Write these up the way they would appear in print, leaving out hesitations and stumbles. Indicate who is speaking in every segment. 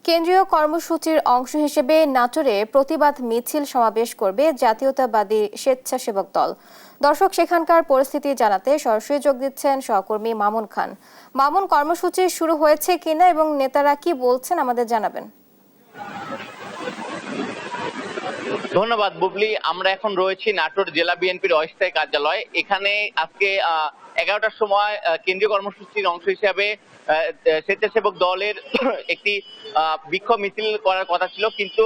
Speaker 1: কেন্দ্রীয় কর্মসূচির অংশ হিসেবে নাটোরে প্রতিবাদ মিছিল সমাবেশ করবে জাতীয়তাবাদী স্বেচ্ছাসেবক দল। দর্শক, সেখানকার পরিস্থিতি জানাতে সরাসরি যোগ দিচ্ছেন সহকর্মী মামুন খান। মামুন, কর্মসূচি শুরু হয়েছে কিনা এবং নেতারা কি বলছেন আমাদের জানাবেন।
Speaker 2: ধন্যবাদ বুবলি। আমরা এখন রয়েছি নাটোর জেলা বিএনপির অস্থায়ী কার্যালয়। এখানে আজকে 11টার সময় কেন্দ্রীয় কর্মসূচির অংশ হিসাবে স্বেচ্ছাসেবক দলের একটি বিক্ষোভ মিছিল করার কথা ছিল, কিন্তু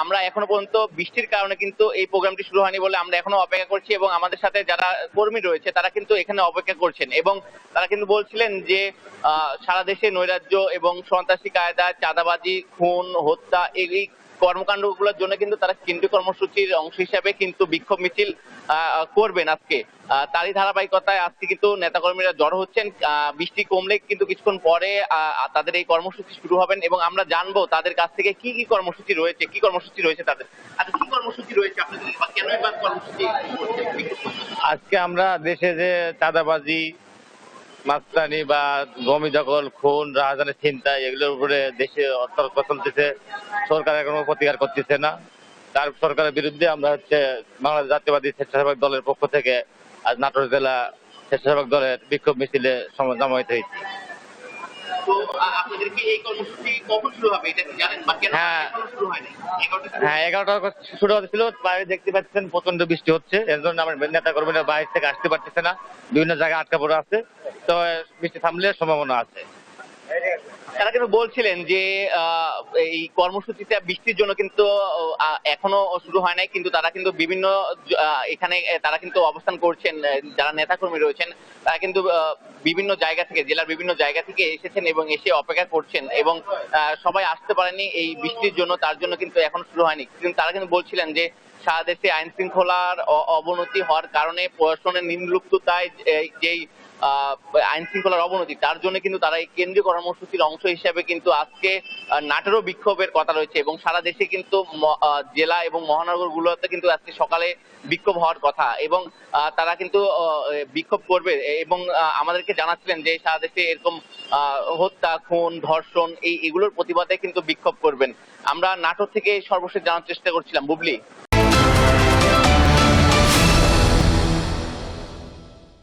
Speaker 2: আমরা এখনো পর্যন্ত বৃষ্টির কারণে কিন্তু এই প্রোগ্রামটি শুরু হয়নি বলে আমরা এখনো অপেক্ষা করছি, এবং আমাদের সাথে যারা কর্মী রয়েছে তারা কিন্তু এখানে অপেক্ষা করছেন, এবং তারা কিন্তু বলছিলেন যে সারা দেশে নৈরাজ্য এবং সন্ত্রাসী কায়দা, চাঁদাবাজি, খুন, হত্যা এই কর্মকাণ্ডগুলোর জন্য কিন্তু তারা কেন্দ্রীয় কর্মসূচির অংশ হিসাবে কিন্তু বিক্ষোভ মিছিল করবেন আজকে। তারই ধারাবাহিকতায় আজকে কিন্তু নেতাকর্মীরা জড়ো হচ্ছেন। বৃষ্টি কমলে কিন্তু কিছুক্ষণ পরে তাদের এই কর্মসূচি শুরু হবেন, এবং আমরা জানবো তাদের কাছ থেকে কি কি কর্মসূচি রয়েছে তাদের। আচ্ছা, কি কর্মসূচি রয়েছে আপনাদের, বা কেন এবার কর্মসূচি করছেন?
Speaker 3: আজকে আমরা দেশে যে চাঁদাবাজি, মাস্তানি বা জমি দখল, খুন, রাজধানী ছিনতাই এগুলোর উপরে দেশে অত্যাচার চলতেছে, সরকার এখনো প্রতিকার করতেছে না। তার সরকারের বিরুদ্ধে আমরা বাংলাদেশ জাতীয়বাদী স্বেচ্ছাসেবক দলের পক্ষ থেকে আজ নাটোর জেলা স্বেচ্ছাসেবক দলের বিক্ষোভ মিছিলে জমায়েত হয়েছে।
Speaker 2: তো আপনাদের কি এই কর্মসূচি কখন শুরু হবে এটা কি জানেন, বা কেন এখনো শুরু হয়নি?
Speaker 3: হ্যাঁ, 11টা শুরু হচ্ছিল। বাইরে দেখতে পাচ্ছেন প্রচন্ড বৃষ্টি হচ্ছে, এর জন্য আমার নেতা কর্মীরা বাইরে থেকে আসতে পারতেছে না, বিভিন্ন জায়গায় আটকা পড়ে আছে। তো বৃষ্টি থামলে সম্ভাবনা আছে।
Speaker 2: তারা কিন্তু বলছিলেন যে এই কর্মসূচিটা বৃষ্টির জন্য কিন্তু এখনো শুরু হয় নাই, কিন্তু তারা কিন্তু বিভিন্ন এখানে তারা কিন্তু অবস্থান করছেন। যারা নেতাকর্মী রয়েছেন তারা কিন্তু বিভিন্ন জায়গা থেকে, জেলার বিভিন্ন জায়গা থেকে এসেছেন এবং এসে অপেক্ষা করছেন, এবং সবাই আসতে পারেনি এই বৃষ্টির জন্য, তার জন্য কিন্তু এখনো শুরু হয়নি। কিন্তু তারা কিন্তু বলছিলেন যে সারা দেশে আইন শৃঙ্খলার অবনতি হওয়ার কারণে, প্রশাসনের নির্লিপ্ততায় যেই আইন শৃঙ্খলার অবনতি, তার জন্য কিন্তু তারা এই কেন্দ্রীয় কর্মসূচির অংশ হিসেবে কিন্তু আজকে নাটোরও বিক্ষোভের কথা রয়েছে, এবং সারা দেশে কিন্তু জেলা এবং মহানগরগুলোতে কিন্তু আজকে সকালে বিক্ষোভ হওয়ার কথা, এবং তারা কিন্তু বিক্ষোভ করবে, এবং আমাদেরকে জানাচ্ছিলেন যে সারা দেশে এরকম হত্যা, খুন, ধর্ষণ এগুলোর প্রতিবাদে কিন্তু বিক্ষোভ করবেন। আমরা নাটোর থেকে সর্বশেষ জানার চেষ্টা করছিলাম বুবলি।